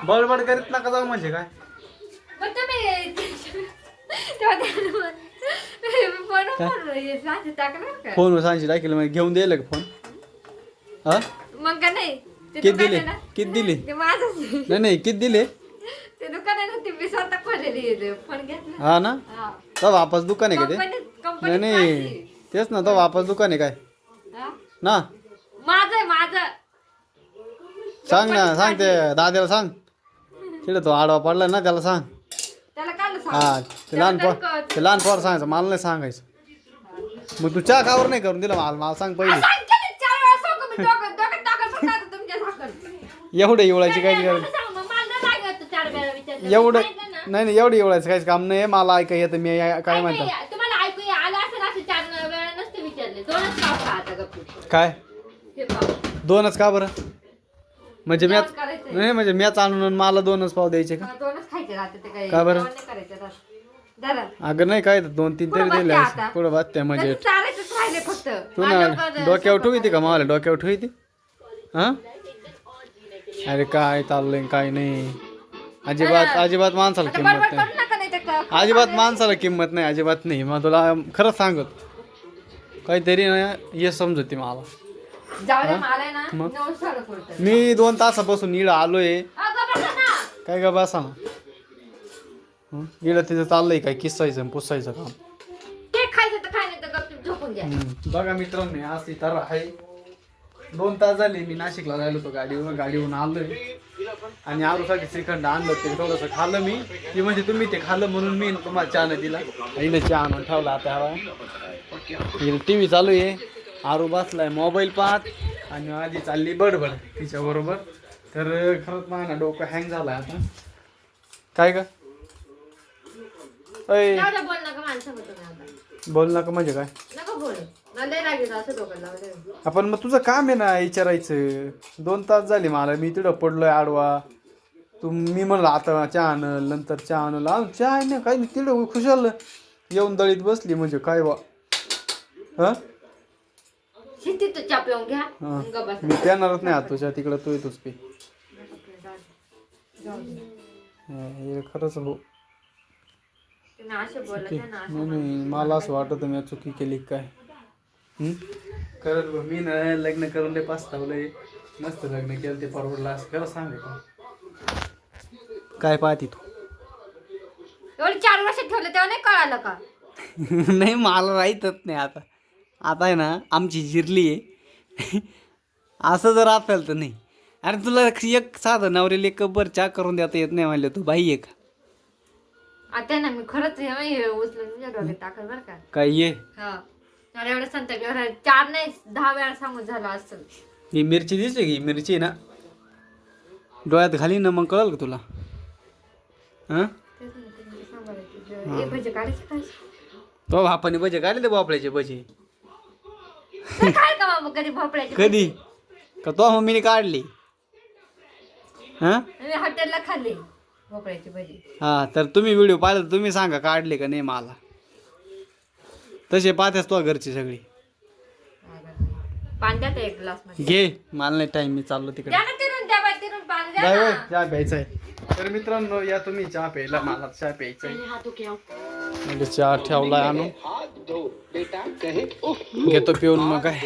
बडबड करीत नका जाऊ म्हणजे काय मग तुम्ही फोन सांगशील ऐकलं मग घेऊन द्यायला का फोन हा मग का नाही ते किती दुकान दिले आहे ना, किती दिले ते माझंच आहे. नाही किती दिले ते दुकान आहे ना ते मी स्वतः खोलेली फोन घेतला. हा ना हा. तर वापस दुकान आहे का ते कंपनी नाही तेच ना तर वापस दुकान आहे काय ना माझं आहे माझं. सांग ना सांग ते दाद्याला सांग तिकडे तो आडवा पडला ना त्याला सांग त्याला काय हा ते लहान पोर ते लहान पोर सांगायचं मला नाही सांगायचं मग तू चहा कावर नाही करून दिला मला सांग पहिले एवढं एवढायची काही गरज एवढं नाही एवढं एवढायचं काहीच काम नाही मला ऐका येतं मी काय म्हणतो तुम्हाला ऐकू आलं असेल असं 4 वेळा नसते विचारले. 2च पाव खा आता गप्प. काय हे पाव. 2च का बरं म्हणजे मॅच करायचंय. नाही म्हणजे मॅच आणून मला 2च पाव द्यायचे का 2च खायचे राहते ते काही का बरं? जेवण नाही करायचं राहत. जरा. अगं नाही काय 2-3 पुढं तरी दिले बसते आता. पुढं बसते म्हणजे त्याचं चारायचंच राहिले फक्त. तू माझ्या ना डोक्यात डोक्यावर स्वयंपाक ठेवती का मला डोक्यावर ठेवती हा अरे काय चाललंय काय नाही अजिबात माणसाला आता किंमत बडबड नाही करू नका नाही तर का- अजिबात माणसाला किंमत नाही अजिबात नाही मग तुला खरंच सांगत काहीतरी ना हे समजते मला जाऊ दे हा? मला आहे ना मग? 9 साडे पुरतं. मी 2 तासापासून इकडं आलोय अगं बसा ना. काय का बसा ना इकडं तिथं चाललंय काय किस्सायचं आणि पुसायचं काम केक खायचं तर खाय नाही तर गपचूप झोपून द्या. बघा मित्रांनो आज तर आहे 2 तास झाले मी नाशिकला राहिलो होतो गाडीवरून आलोय आणि आरूसाठी श्रीखंड आणलं ते थोडंसं खाल्लं मी की म्हणजे तुम्ही ते खाल्लं म्हणून मी तुम्हाला चहा नाही दिला हिने चहा आणून ठेवला आता टी व्ही चालू आहे आरू बसलाय मोबाईल पाहत आणि आधी चालली बडबड तिच्याबरोबर तर खरंच माझं ना डोकं हँग झालंय आता काय का अय जाऊ दे, बोल नका माणसाबद्दल तुम्ही आता. बोल नका म्हणजे काय नका बोलू. मला लय राग येतो असं डोक्यात लावलं. आपण मग तुझं काम आहे ना विचारायचं 2 तास झाले मला मी तिथं पडलोय आडवा मी म्हणलं आता चहा आणल नंतर चहा आणल चहा आहे ना काही नाही तिथं खुशाल येऊन दळीत बसली म्हणजे काय बा हा शेतीत तर चहा पिऊन घ्या हा. मग गप्प बसा. मी पेणारच नाही आता तुझ्या तिकडं तू येतोच पे जाऊ दे. हे खरंच भाऊ तुम्ही असे बोलत आहे ना नाही नाही मला असं वाटत मी चुकी केली काय खरंच भाऊ मी ना लग्न करून लय पास्तावलंय मस्त लग्न केलं ते परवडलं असं खरं सांग काय पाहती तू एवढे 4 वर्ष ठेवले तेव्हा नाही कळालं का? नाही मला राहतच नाही आता आहे ना आमची जिरली आहे असं जर असेल तर नाही अरे तुला एक साधं नवऱ्याला एक कब्बर चहा करून देता येत नाही म्हणलं तू बाई आहे का आता ना मी खरंच हे उचलून तुझ्या डोक्यात टाकल बरं का. काय ये हा मला एवढं संताप एवढा 4 नाही 10 वेळा सांगून झालं असतं. ही मिरची दिसली की मिरची आहे ना डोळ्यात घाली ना मग कळलं का तुला हां तेच ना, तुम्ही सांभाळायचं. हे भजे काढायचे काय? तो बापाने भजे काढले ते बापड्याचे भजे तर काय का बाबा कधी भोपळ्याचे कधी का तो मम्मीने काढली हां मी हॉटेलला खाल्ले भोपळ्याची भजी. हां तर तुम्ही व्हिडिओ पाहिला तर तुम्ही सांगा काढले का नाही मला तसे पाहतेस तो घरची सगळी पाणी द्या एक ग्लास मध्ये. घे मला नाही टाइम मी चाललो तिकडे द्या ना तिरून द्या बाई, तिरून पाणी द्या जाय ना. होय, चहा प्यायचा आहे तर मित्रांनो या तुम्ही चहा प्यायला मला चहा प्यायचा आहे म्हणजे चहा ठेवलाय आणून घेतो पिऊन मग काय